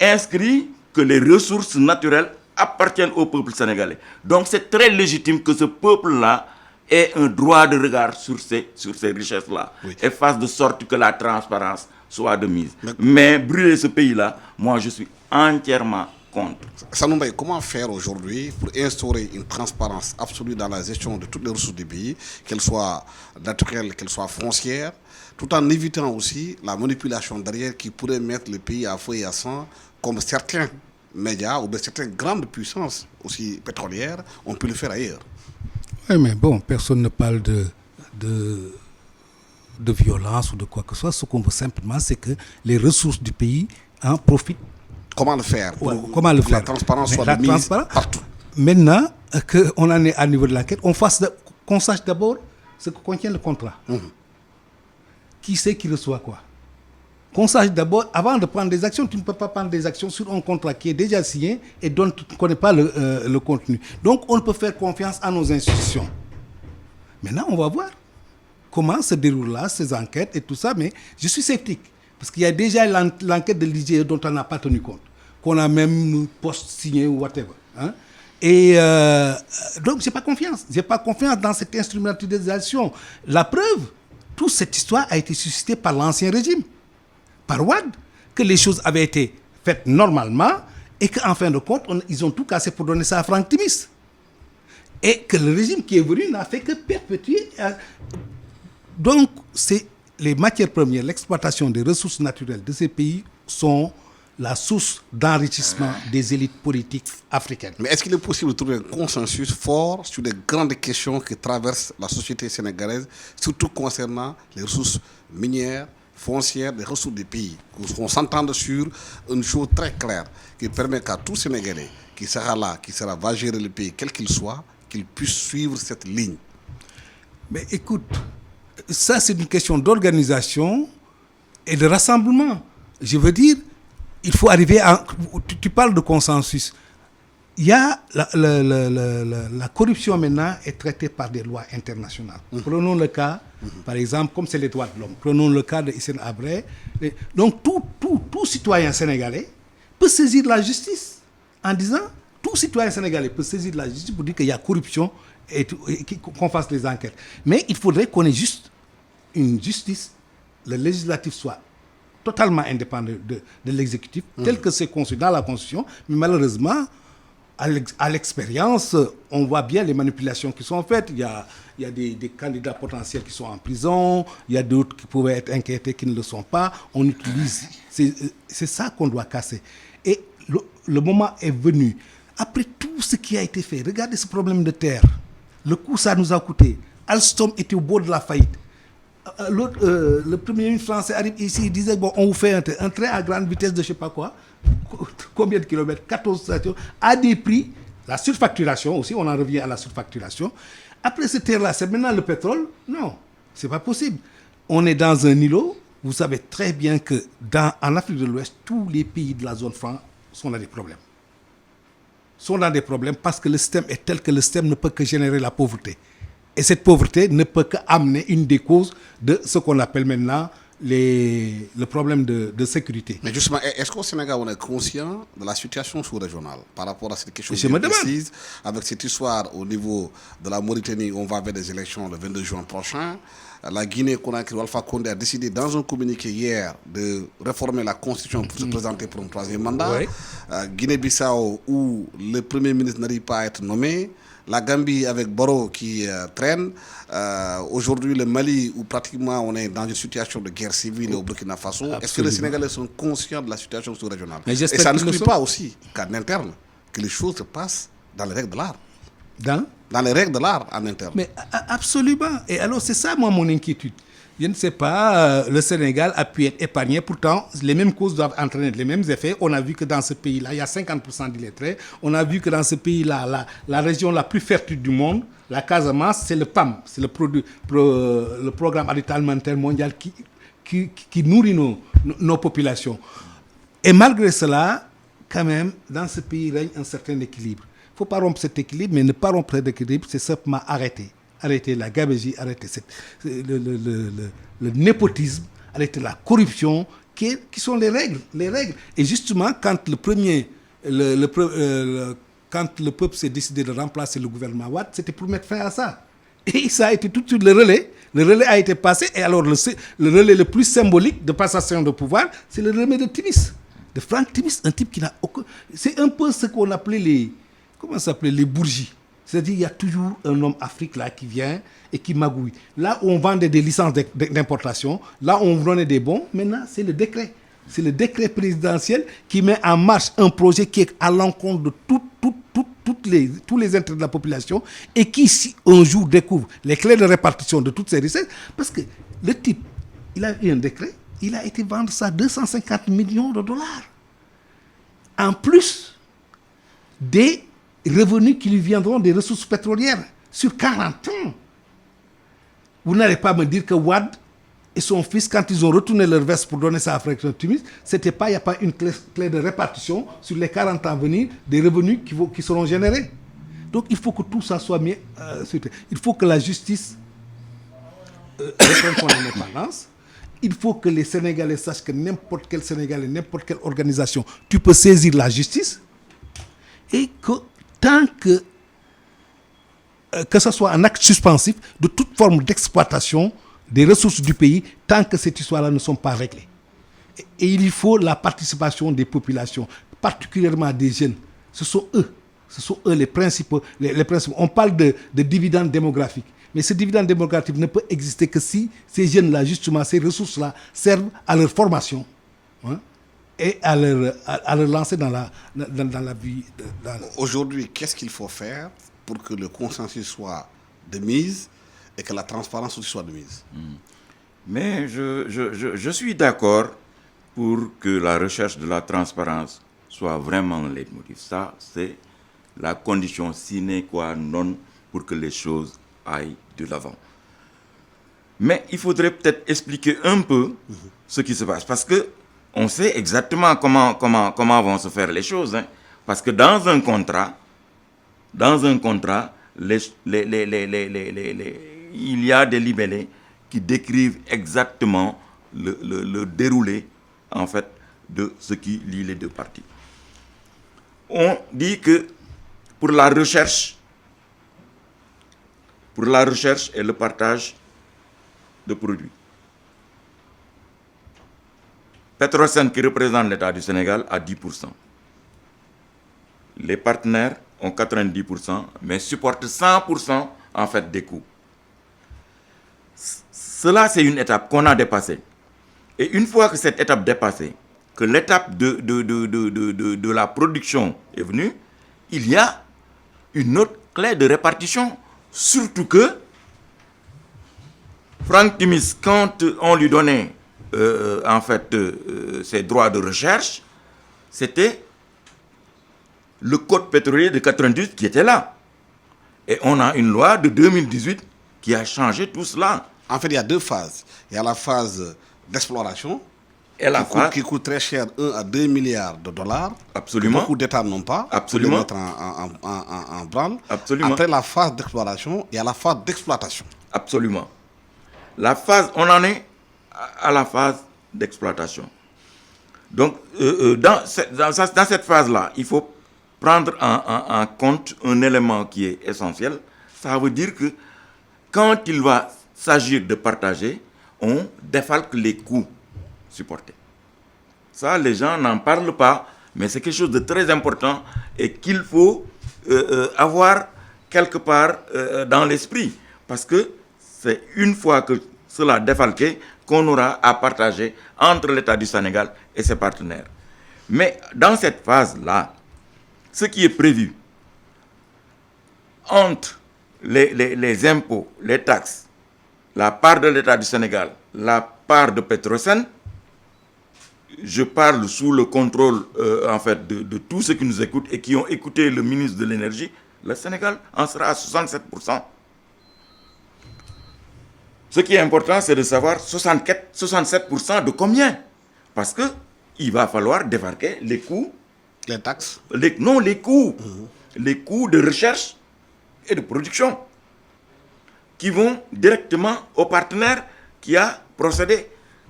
inscrit que les ressources naturelles appartiennent au peuple sénégalais. Donc c'est très légitime que ce peuple-là ait un droit de regard sur ces richesses-là, oui, et fasse de sorte que la transparence soit de mise. Mais brûler ce pays-là, moi je suis entièrement contre. Sanoumbaye, comment faire aujourd'hui pour instaurer une transparence absolue dans la gestion de toutes les ressources du pays, qu'elles soient naturelles, qu'elles soient foncières, tout en évitant aussi la manipulation derrière qui pourrait mettre le pays à feu et à sang, comme certains médias ou certaines grandes puissances aussi pétrolières ont pu le faire ailleurs? Oui, mais bon, personne ne parle de violence ou de quoi que ce soit. Ce qu'on veut simplement, c'est que les ressources du pays en profitent. Comment le faire Comment le faire? La transparence soit de mise partout. Maintenant qu'on en est à niveau de l'enquête, qu'on sache d'abord ce que contient le contrat. Qui c'est qui reçoit quoi? Qu'on sache d'abord, avant de prendre des actions, tu ne peux pas prendre des actions sur un contrat qui est déjà signé et dont tu ne connais pas le contenu. Donc on ne peut faire confiance à nos institutions. Maintenant, on va voir comment se déroulent là ces enquêtes et tout ça, mais je suis sceptique. Parce qu'il y a déjà l'enquête de l'IGE dont on n'a pas tenu compte, qu'on a même post-signé ou whatever. Hein? Et donc, je n'ai pas confiance. Je n'ai pas confiance dans cette instrumentalisation. La preuve, toute cette histoire a été suscitée par l'ancien régime, par Wade, que les choses avaient été faites normalement et qu'en fin de compte, ils ont tout cassé pour donner ça à Franck Timis. Et que le régime qui est venu n'a fait que perpétuer. Donc, c'est les matières premières, l'exploitation des ressources naturelles de ces pays sont la source d'enrichissement des élites politiques africaines. Mais est-ce qu'il est possible de trouver un consensus fort sur les grandes questions qui traversent la société sénégalaise, surtout concernant les ressources minières, foncières, les ressources du pays? Qu'on s'entende sur une chose très claire qui permet qu'à tout Sénégalais qui sera là, va gérer le pays, quel qu'il soit, qu'il puisse suivre cette ligne. Mais écoute, ça c'est une question d'organisation et de rassemblement. Je veux dire, il faut arriver à... Tu parles de consensus. Il y a la corruption maintenant est traitée par des lois internationales. Prenons le cas, par exemple, comme c'est les droits de l'homme. Prenons le cas de Hissène Habré. Donc tout citoyen sénégalais peut saisir la justice en disant, tout citoyen sénégalais peut saisir la justice pour dire qu'il y a corruption et qu'on fasse les enquêtes. Mais il faudrait qu'on ait juste une justice, le législatif soit totalement indépendant de l'exécutif, tel que c'est conçu dans la Constitution. Mais malheureusement, à l'expérience, on voit bien les manipulations qui sont faites. Il y a des candidats potentiels qui sont en prison, il y a d'autres qui pouvaient être inquiétés qui ne le sont pas. On utilise... C'est ça qu'on doit casser. Et le moment est venu. Après tout ce qui a été fait, regardez ce problème de terre. Le coût, ça nous a coûté. Alstom était au bord de la faillite. Le premier ministre français arrive ici, il disait, bon, on vous fait un train à grande vitesse de je ne sais pas quoi, combien de kilomètres, 14 stations, à des prix, la surfacturation aussi, on en revient à la surfacturation. Après ce terre-là, c'est maintenant le pétrole? Non, ce n'est pas possible. On est dans un îlot. Vous savez très bien qu'en Afrique de l'Ouest, tous les pays de la zone franc sont dans des problèmes. Sont dans des problèmes parce que le système est tel que le système ne peut que générer la pauvreté. Et cette pauvreté ne peut qu'amener une des causes de ce qu'on appelle maintenant le problème de sécurité. Mais justement, est-ce qu'au Sénégal, on est conscient de la situation sous-régionale par rapport à cette question précise, avec cette histoire au niveau de la Mauritanie, on va vers des élections le 22 juin prochain. La Guinée-Conakry, Alpha Condé a décidé dans un communiqué hier de réformer la constitution pour se présenter pour un troisième mandat. Oui. Guinée-Bissau, où le premier ministre n'arrive pas à être nommé. La Gambie avec Baro qui traîne. Aujourd'hui, le Mali, où pratiquement on est dans une situation de guerre civile au Burkina Faso. Absolument. Est-ce que les Sénégalais sont conscients de la situation sous-régionale? Et ça n'exclut pas aussi qu'en interne, que les choses se passent dans les règles de l'art. Dans les règles de l'art en interne. Mais absolument. Et alors, c'est ça, moi, mon inquiétude. Je ne sais pas, le Sénégal a pu être épargné. Pourtant, les mêmes causes doivent entraîner les mêmes effets. On a vu que dans ce pays-là, il y a 50% d'illettrés. On a vu que dans ce pays-là, la région la plus fertile du monde, la Casamance, c'est le PAM. C'est le programme alimentaire mondial qui nourrit nos populations. Et malgré cela, quand même, dans ce pays règne un certain équilibre. Il ne faut pas rompre cet équilibre, mais ne pas rompre cet équilibre, c'est simplement arrêter la gabegie, arrêter le népotisme, arrêter la corruption, qui sont les règles. Et justement, quand quand le peuple s'est décidé de remplacer le gouvernement Wade, c'était pour mettre fin à ça. Et ça a été tout de suite le relais. Le relais a été passé. Et alors, le relais le plus symbolique de passation de pouvoir, c'est le relais de Timis. De Franck Timis, un type qui n'a aucun... C'est un peu ce qu'on appelait les bourgies. C'est-à-dire qu'il y a toujours un homme Afrique là qui vient et qui magouille. Là où on vendait des licences d'importation, là où on donnait des bons, maintenant c'est le décret. C'est le décret présidentiel qui met en marche un projet qui est à l'encontre de tous les intérêts de la population et qui, si un jour découvre les clés de répartition de toutes ces richesses, parce que le type, il a eu un décret, il a été vendre ça 250 millions de dollars. En plus des revenus qui lui viendront des ressources pétrolières sur 40 ans. Vous n'allez pas me dire que Wade et son fils, quand ils ont retourné leur veste pour donner ça à Franck Timis, il n'y a pas une clé de répartition sur les 40 ans à venir des revenus qui seront générés. Donc il faut que tout ça soit mis. Il faut que la justice reprenne son indépendance. Il faut que les Sénégalais sachent que n'importe quel Sénégalais, n'importe quelle organisation, tu peux saisir la justice et que tant que ce soit un acte suspensif de toute forme d'exploitation des ressources du pays, tant que ces histoires-là ne sont pas réglées. Et il faut la participation des populations, particulièrement des jeunes. Ce sont eux les principaux. On parle de dividendes démographiques. Mais ce dividende démographique ne peut exister que si ces jeunes-là, justement, ces ressources-là, servent à leur formation. Et à leur lancer dans la vie. Aujourd'hui, qu'est-ce qu'il faut faire pour que le consensus soit de mise et que la transparence aussi soit de mise? Mais je suis d'accord pour que la recherche de la transparence soit vraiment le leitmotiv. Ça, c'est la condition sine qua non pour que les choses aillent de l'avant. Mais il faudrait peut-être expliquer un peu ce qui se passe. Parce que on sait exactement comment vont se faire les choses. Parce que dans un contrat, il y a des libellés qui décrivent exactement le déroulé, en fait, de ce qui lie les deux parties. On dit que pour la recherche et le partage de produits, Petrosen, qui représente l'État du Sénégal, a 10%. Les partenaires ont 90%, mais supportent 100% en fait des coûts. Cela, c'est une étape qu'on a dépassée. Et une fois que cette étape dépassée, que l'étape de la production est venue, il y a une autre clé de répartition Surtout que Franck Timis, quand on lui donnait ses droits de recherche, c'était le code pétrolier de 98 qui était là. Et on a une loi de 2018 qui a changé tout cela. En fait, il y a deux phases. Il y a la phase d'exploration Et la phase qui coûte très cher, 1 à 2 milliards de dollars. Absolument. Que beaucoup d'États n'ont pas. Absolument. Pour les mettre en branle. Absolument. Après la phase d'exploration, il y a la phase d'exploitation. Absolument. On en est à la phase d'exploitation. Donc, dans cette phase-là, il faut prendre en compte un élément qui est essentiel. Ça veut dire que quand il va s'agir de partager, on défalque les coûts supportés. Ça, les gens n'en parlent pas, mais c'est quelque chose de très important et qu'il faut avoir quelque part dans l'esprit. Parce que c'est une fois que cela défalqué qu'on aura à partager entre l'État du Sénégal et ses partenaires. Mais dans cette phase-là, ce qui est prévu entre les impôts, les taxes, la part de l'État du Sénégal, la part de Petrosen, je parle sous le contrôle de tous ceux qui nous écoutent et qui ont écouté le ministre de l'Énergie, le Sénégal en sera à 67%. Ce qui est important, c'est de savoir 67% de combien. Parce qu'il va falloir débarquer les coûts. Les taxes. Les coûts. Les coûts de recherche et de production qui vont directement au partenaire qui a procédé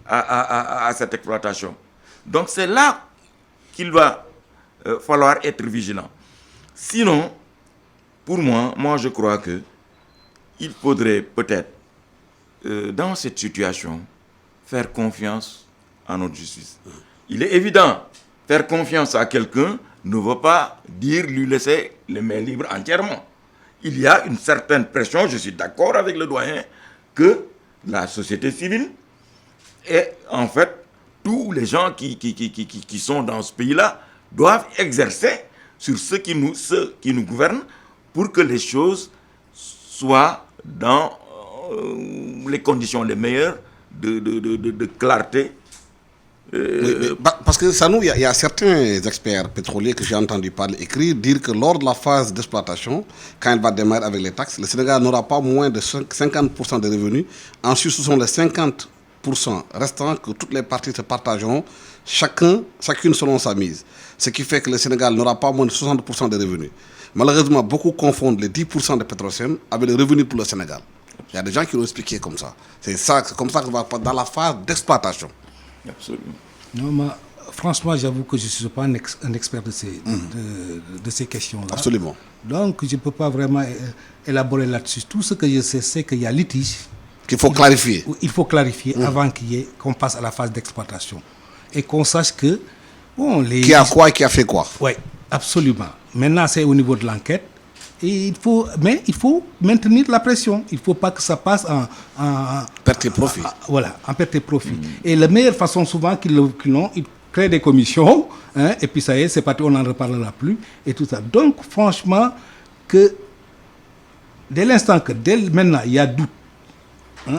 à cette exploitation. Donc c'est là qu'il va falloir être vigilant. Sinon, pour moi je crois qu'il faudrait peut-être, dans cette situation, faire confiance à notre justice. Il est évident, faire confiance à quelqu'un ne veut pas dire lui laisser les mains libres entièrement. Il y a une certaine pression, je suis d'accord avec le doyen, que la société civile et en fait tous les gens qui sont dans ce pays-là doivent exercer sur ceux qui nous gouvernent pour que les choses soient dans les conditions les meilleures de clarté. Parce que ça nous, il y a certains experts pétroliers que j'ai entendu dire que lors de la phase d'exploitation, quand elle va démarrer avec les taxes, le Sénégal n'aura pas moins de 50% des revenus. Ensuite, ce sont les 50% restants que toutes les parties se partageront, chacune selon sa mise. Ce qui fait que le Sénégal n'aura pas moins de 60% des revenus. Malheureusement, beaucoup confondent les 10% de Petrosen avec les revenus pour le Sénégal. Il y a des gens qui l'ont expliqué comme ça. C'est comme ça qu'on va dans la phase d'exploitation. Absolument. Non, mais franchement, j'avoue que je ne suis pas un expert de ces questions-là. Absolument. Donc, je ne peux pas vraiment élaborer là-dessus. Tout ce que je sais, c'est qu'il y a litige. Qu'il faut clarifier. Il faut clarifier avant qu'on passe à la phase d'exploitation. Et qu'on sache que... Bon, qui a quoi et qui a fait quoi. Oui, absolument. Maintenant, c'est au niveau de l'enquête. Et il faut maintenir la pression. Il ne faut pas que ça passe en perte et profit. Voilà, en perte et profit. Et la meilleure façon, souvent, qu'ils l'ont, ils créent des commissions, et puis ça y est, c'est parti, on n'en reparlera plus, et tout ça. Donc, franchement, que dès l'instant que, maintenant, il y a doute,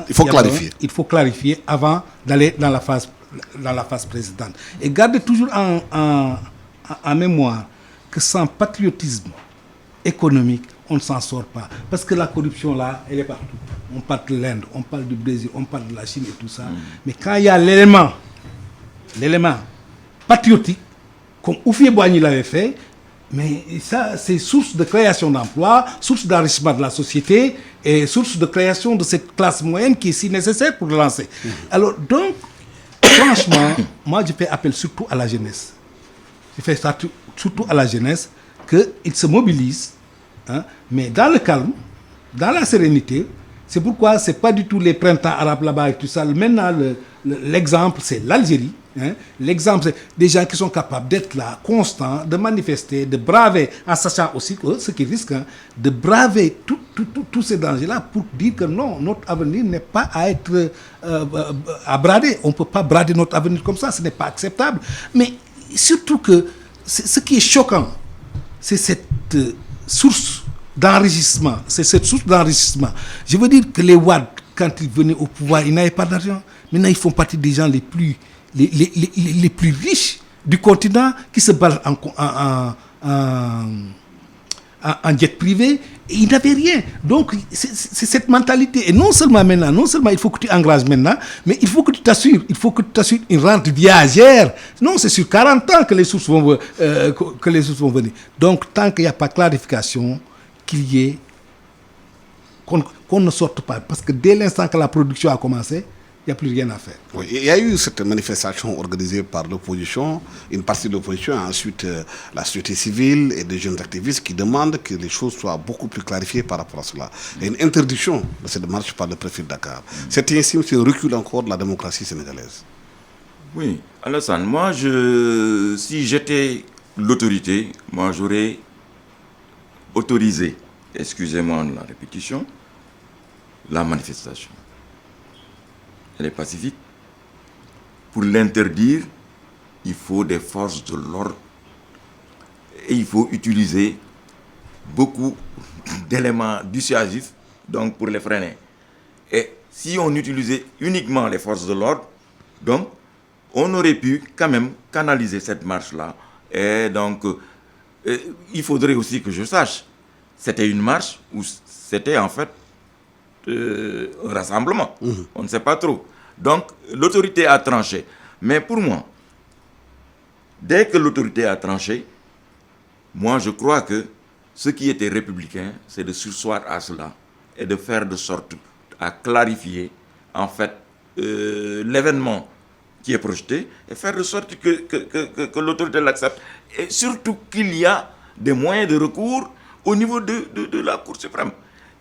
il faut clarifier. Il faut clarifier avant d'aller dans la phase précédente. Et gardez toujours en mémoire que sans patriotisme économique, on ne s'en sort pas. Parce que la corruption, là, elle est partout. On parle de l'Inde, on parle du Brésil, on parle de la Chine et tout ça. Mais quand il y a l'élément patriotique, comme Houphouët Boigny l'avait fait, mais ça, c'est source de création d'emplois, source d'enrichissement de la société et source de création de cette classe moyenne qui est si nécessaire pour le lancer. Alors, donc, franchement, moi, je fais appel surtout à la jeunesse. Je fais ça surtout à la jeunesse, qu'ils se mobilisent, mais dans le calme, dans la sérénité. C'est pourquoi ce n'est pas du tout les printemps arabes là-bas et tout ça. Maintenant, l'exemple, c'est l'Algérie. L'exemple, c'est des gens qui sont capables d'être là, constants, de manifester, de braver, en sachant aussi que ce qui risque, de braver tous ces dangers-là pour dire que non, notre avenir n'est pas à être à brader. On ne peut pas brader notre avenir comme ça, ce n'est pas acceptable. Mais surtout que ce qui est choquant, c'est cette source d'enrichissement, c'est cette source d'enrichissement. Je veux dire que les Wad, quand ils venaient au pouvoir, ils n'avaient pas d'argent. Maintenant, ils font partie des gens les plus riches du continent qui se baladent en jet privé. Et ils n'avaient rien. Donc, c'est cette mentalité. Et non seulement il faut que tu engages maintenant, mais il faut que tu t'assures une rente viagère. Non, c'est sur 40 ans que les sources vont venir. Donc, tant qu'il n'y a pas de clarification, qu'on ne sorte pas. Parce que dès l'instant que la production a commencé, il n'y a plus rien à faire. Oui, il y a eu cette manifestation organisée par l'opposition, une partie de l'opposition, ensuite la société civile et des jeunes activistes qui demandent que les choses soient beaucoup plus clarifiées par rapport à cela. Il y a une interdiction de cette marche par le préfet de Dakar. C'est ainsi que recule encore de la démocratie sénégalaise. Oui, Alassane, si j'étais l'autorité, j'aurais autorisé, excusez-moi de la répétition, la manifestation. Elle est pacifique. Pour l'interdire, il faut des forces de l'ordre et il faut utiliser beaucoup d'éléments dissuasifs donc pour les freiner. Et si on utilisait uniquement les forces de l'ordre, donc on aurait pu quand même canaliser cette marche-là. Et donc, il faudrait aussi que je sache, c'était une marche ou c'était en fait un rassemblement. On ne sait pas trop. Donc, l'autorité a tranché. Mais pour moi, dès que l'autorité a tranché, moi, je crois que ce qui était républicain, c'est de surseoir à cela et de faire de sorte à clarifier, en fait, l'événement qui est projeté et faire de sorte que l'autorité l'accepte. Et surtout qu'il y a des moyens de recours au niveau de la Cour suprême,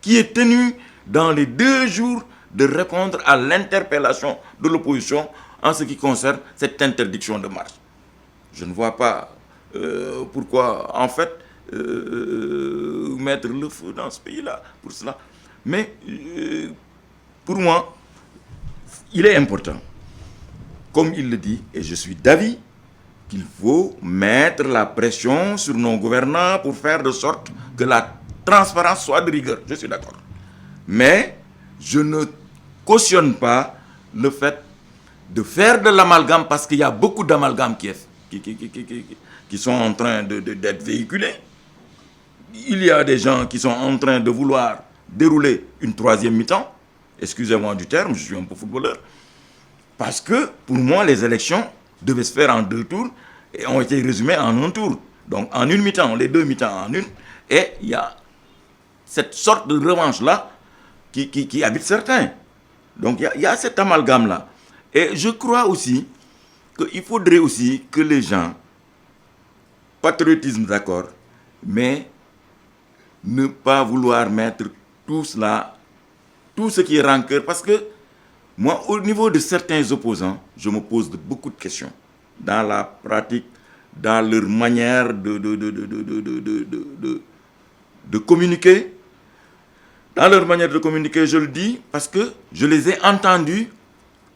qui est tenue dans les 2 jours de répondre à l'interpellation de l'opposition en ce qui concerne cette interdiction de marche. Je ne vois pas pourquoi, en fait, mettre le feu dans ce pays-là pour cela. Mais pour moi, il est important, comme il le dit, et je suis d'avis, qu'il faut mettre la pression sur nos gouvernants pour faire de sorte que la transparence soit de rigueur. Je suis d'accord. Mais je ne cautionne pas le fait de faire de l'amalgame parce qu'il y a beaucoup d'amalgames qui sont en train d'être véhiculés. Il y a des gens qui sont en train de vouloir dérouler une 3e mi-temps. Excusez-moi du terme, je suis un peu footballeur. Parce que, pour moi, les élections devaient se faire en 2 tours et ont été résumées en 1 tour. Donc, en une mi-temps, les 2 mi-temps en une. Et il y a cette sorte de revanche-là qui habite certains. Donc, il y a cet amalgame-là. Et je crois aussi qu'il faudrait aussi que les gens, patriotisme d'accord, mais ne pas vouloir mettre tout cela, tout ce qui est rancœur, parce que moi, au niveau de certains opposants, je me pose beaucoup de questions dans la pratique, dans leur manière de communiquer. Dans leur manière de communiquer, je le dis, parce que je les ai entendus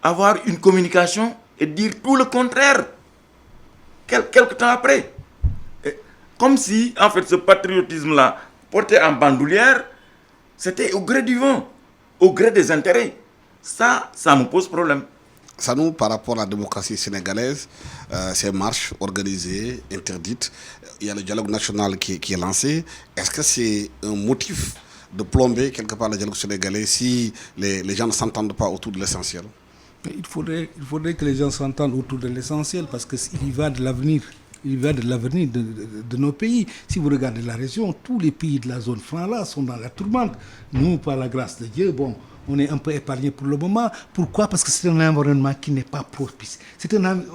avoir une communication et dire tout le contraire quelque temps après. Et comme si, en fait, ce patriotisme-là, porté en bandoulière, c'était au gré du vent, au gré des intérêts. Ça me pose problème. Ça nous, par rapport à la démocratie sénégalaise, ces marches organisées, interdites, il y a le dialogue national qui est lancé. Est-ce que c'est un motif de plomber quelque part le dialogue sénégalais si les gens ne s'entendent pas autour de l'essentiel? Il faudrait que les gens s'entendent autour de l'essentiel parce qu'il y va de l'avenir. Il y va de l'avenir de nos pays. Si vous regardez la région, tous les pays de la zone franc-là sont dans la tourmente. Nous, par la grâce de Dieu, on est un peu épargnés pour le moment. Pourquoi? Parce que c'est un environnement qui n'est pas propice.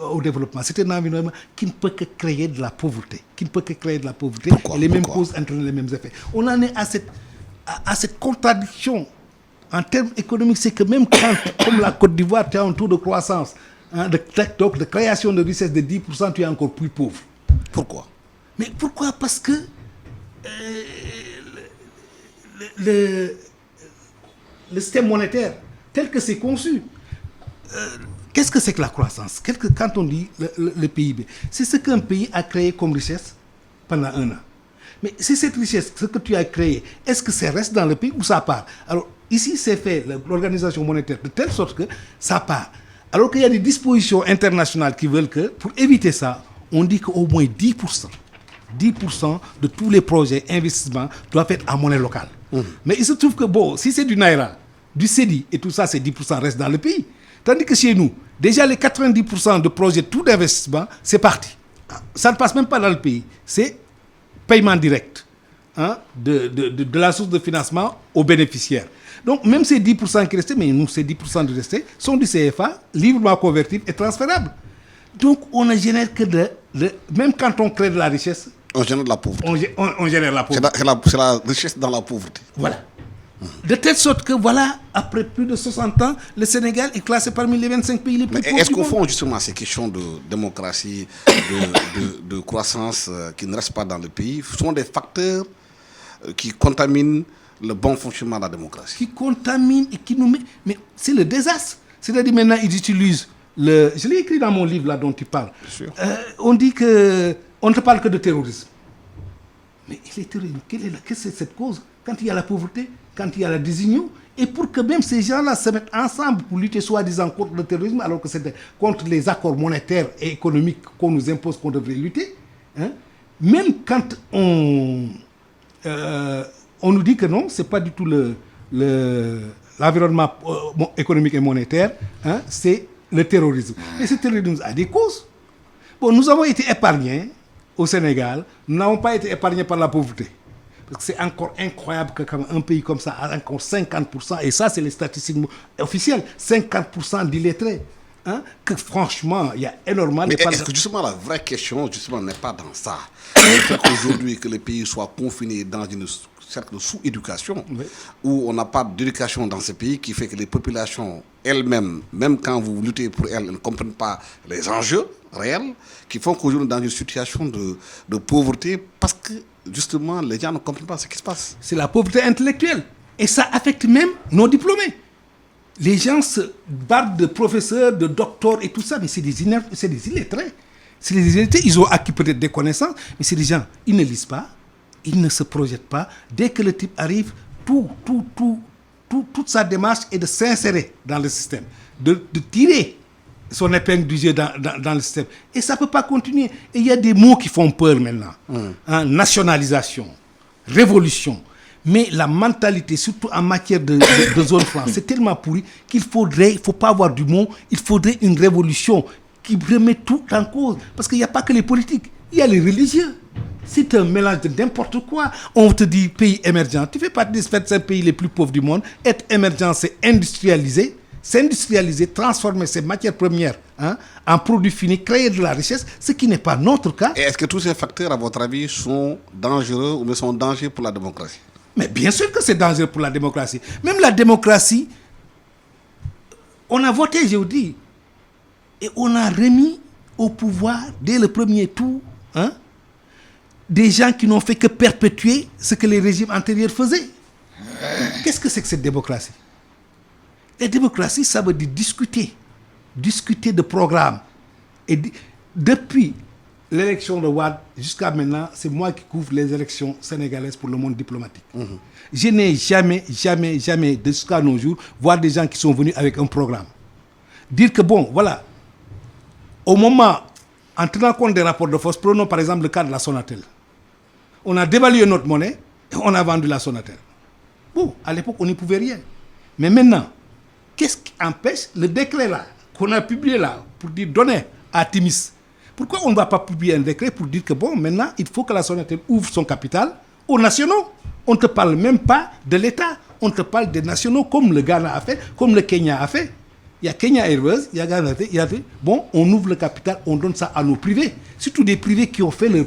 Au développement. C'est un environnement qui ne peut que créer de la pauvreté. Pourquoi? Et les mêmes causes entraînent les mêmes effets. On en est à cette contradiction. En termes économiques, c'est que même quand, comme la Côte d'Ivoire, tu as un taux de croissance, de création de richesse de 10%, tu es encore plus pauvre. Pourquoi? Mais pourquoi? Parce que le système monétaire, tel que c'est conçu, qu'est-ce que c'est que la croissance? Quand on dit le PIB, c'est ce qu'un pays a créé comme richesse pendant un an. Mais c'est cette richesse, ce que tu as créé, est-ce que ça reste dans le pays ou ça part? Alors, ici, c'est fait l'organisation monétaire de telle sorte que ça part. Alors qu'il y a des dispositions internationales qui veulent que, pour éviter ça, on dit qu'au moins 10% de tous les projets investissements doivent être en monnaie locale. Mais il se trouve que, bon, si c'est du Naira, du CEDI et tout ça, ces 10% restent dans le pays. Tandis que chez nous, déjà les 90% de projets, tout d'investissement, c'est parti. Ça ne passe même pas dans le pays. C'est paiement direct de la source de financement aux bénéficiaires. Donc, même ces 10% qui restaient, mais nous, ces 10% de restés, sont du CFA, librement convertibles et transférables. Donc, on ne génère que même quand on crée de la richesse, on génère de la pauvreté. On génère la pauvreté. C'est la richesse dans la pauvreté. Voilà. De telle sorte que, voilà, après plus de 60 ans, le Sénégal est classé parmi les 25 pays les plus pauvres. Est-ce qu'au fond, justement, ces questions de démocratie, de croissance qui ne restent pas dans le pays, sont des facteurs qui contaminent le bon fonctionnement de la démocratie? Qui contaminent et qui nous met... Mais c'est le désastre. C'est-à-dire maintenant, ils utilisent je l'ai écrit dans mon livre là dont tu parles. On dit qu'on ne te parle que de terrorisme. Mais il est terrorisme. Qu'est-ce que c'est cette cause? Quand il y a la pauvreté, quand il y a la désunion, et pour que même ces gens-là se mettent ensemble pour lutter soi-disant contre le terrorisme, alors que c'est contre les accords monétaires et économiques qu'on nous impose qu'on devrait lutter. Même quand on nous dit que non, c'est pas du tout l'environnement économique et monétaire, c'est le terrorisme. Et ce terrorisme a des causes. Bon, nous avons été épargnés au Sénégal, nous n'avons pas été épargnés par la pauvreté. Parce que c'est encore incroyable qu'un pays comme ça a encore 50%, et ça c'est les statistiques officielles, 50% d'illettrés. Que franchement, il y a énormément de... Mais est-ce que justement la vraie question justement n'est pas dans ça? Le fait qu'aujourd'hui que le pays soit confiné dans une cercle de sous-éducation, où on n'a pas d'éducation dans ce pays, qui fait que les populations elles-mêmes, même quand vous luttez pour elles, ne comprennent pas les enjeux réels, qui font qu'aujourd'hui dans une situation de pauvreté, parce que justement les gens ne comprennent pas ce qui se passe. C'est la pauvreté intellectuelle. Et ça affecte même nos diplômés. Les gens se battent de professeurs, de docteurs et tout ça, mais c'est des illettrés. C'est des illettrés, ils ont acquis peut-être des connaissances, mais c'est des gens, ils ne lisent pas, ils ne se projettent pas. Dès que le type arrive, toute sa démarche est de s'insérer dans le système, de tirer son épingle du jeu dans le système. Et ça ne peut pas continuer. Et il y a des mots qui font peur maintenant. Nationalisation, révolution. Mais la mentalité, surtout en matière de zone franc, c'est tellement pourri qu'il ne faut pas avoir du mot, il faudrait une révolution qui remet tout en cause. Parce qu'il n'y a pas que les politiques, il y a les religieux. C'est un mélange de n'importe quoi. On te dit pays émergent. Tu fais partie des 25 pays les plus pauvres du monde. Être émergent, c'est industrialiser. S'industrialiser, transformer ces matières premières en produits finis, créer de la richesse, ce qui n'est pas notre cas. Et est-ce que tous ces facteurs, à votre avis, sont dangereux ou sont dangereux pour la démocratie? Mais bien sûr que c'est dangereux pour la démocratie. Même la démocratie, on a voté, je vous dis, et on a remis au pouvoir, dès le premier tour, des gens qui n'ont fait que perpétuer ce que les régimes antérieurs faisaient. Qu'est-ce que c'est que cette démocratie? La démocratie, ça veut dire discuter de programmes. Et depuis l'élection de Wade jusqu'à maintenant, c'est moi qui couvre les élections sénégalaises pour le monde diplomatique. Je n'ai jamais, jusqu'à nos jours, voir des gens qui sont venus avec un programme. Dire que bon, voilà, au moment, en tenant compte des rapports de force, prenons par exemple le cas de la Sonatel. On a dévalué notre monnaie et on a vendu la Sonatel. Bon, à l'époque, on n'y pouvait rien. Mais maintenant, qu'est-ce qui empêche le décret là, qu'on a publié là, pour dire donner à Timis? Pourquoi on ne va pas publier un décret pour dire que bon, maintenant, il faut que la Sonatel ouvre son capital aux nationaux? On ne te parle même pas de l'État. On te parle des nationaux comme le Ghana a fait, comme le Kenya a fait. Il y a Kenya Airways, il y a Ghana, il y a... Bon, on ouvre le capital, on donne ça à nos privés. Surtout des privés qui ont fait leur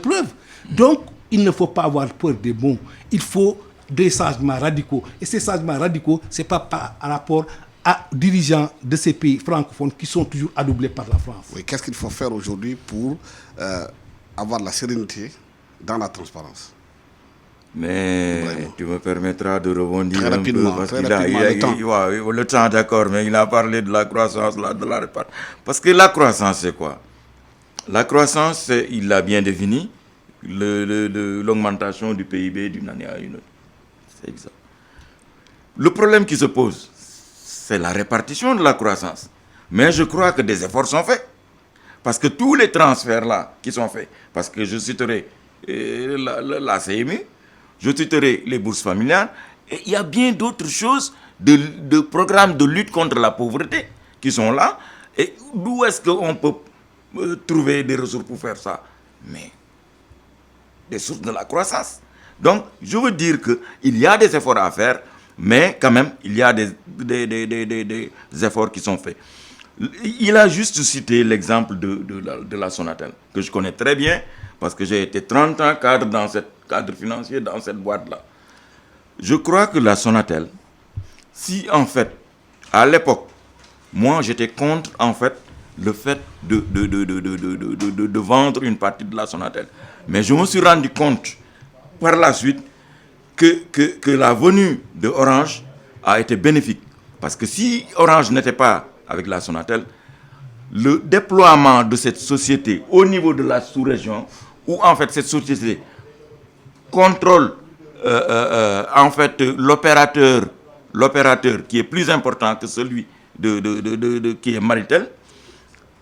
preuve. Donc, il ne faut pas avoir peur des mots. Il faut des changements radicaux. Et ces changements radicaux, ce n'est pas par rapport à dirigeants de ces pays francophones qui sont toujours adoublés par la France. Oui, qu'est-ce qu'il faut faire aujourd'hui pour avoir la sérénité dans la transparence? Mais vraiment, tu me permettras de rebondir très rapidement, un peu parce qu'il le temps, d'accord, mais il a parlé de la croissance, de la répartition. Parce que la croissance, c'est quoi? La croissance, il l'a bien défini, l'augmentation du PIB d'une année à une autre. C'est exact. Le problème qui se pose, c'est la répartition de la croissance. Mais je crois que des efforts sont faits. Parce que tous les transferts là qui sont faits, parce que je citerai la CMU, je citerai les bourses familiales, et il y a bien d'autres choses de programmes de lutte contre la pauvreté qui sont là. Et d'où est-ce qu'on peut trouver des ressources pour faire ça? Mais des sources de la croissance. Donc, je veux dire qu'il y a des efforts à faire, mais quand même, il y a des efforts qui sont faits. Il a juste cité l'exemple de la Sonatel, que je connais très bien, parce que j'ai été 30 ans cadre financier dans cette boîte-là. Je crois que la Sonatel, si en fait, à l'époque, moi j'étais contre en fait le fait de vendre une partie de la Sonatel. Mais je me suis rendu compte par la suite que la venue de Orange a été bénéfique. Parce que si Orange n'était pas avec la Sonatel, le déploiement de cette société au niveau de la sous-région, où en fait cette société contrôle en fait l'opérateur qui est plus important que celui qui est Maritel,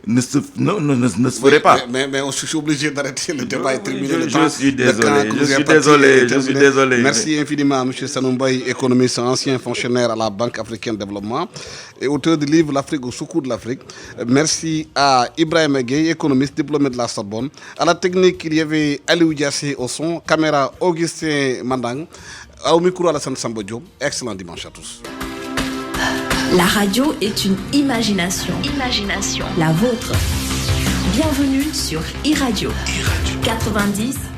ne se ferait pas. Mais je suis obligé d'arrêter le débat et terminer le temps. Je suis désolé. Merci infiniment à M. Sanoum Mbaye, économiste, ancien fonctionnaire à la Banque africaine de développement et auteur du livre L'Afrique au secours de l'Afrique. Merci à Ibrahim Gueye, économiste, diplômé de la Sorbonne. À la technique, il y avait Aliou Diassé au son, caméra Augustin Mandang, au micro Alassane Samba Diop. Excellent dimanche à tous. La radio est une imagination. La vôtre. Bienvenue sur iRadio 90.2.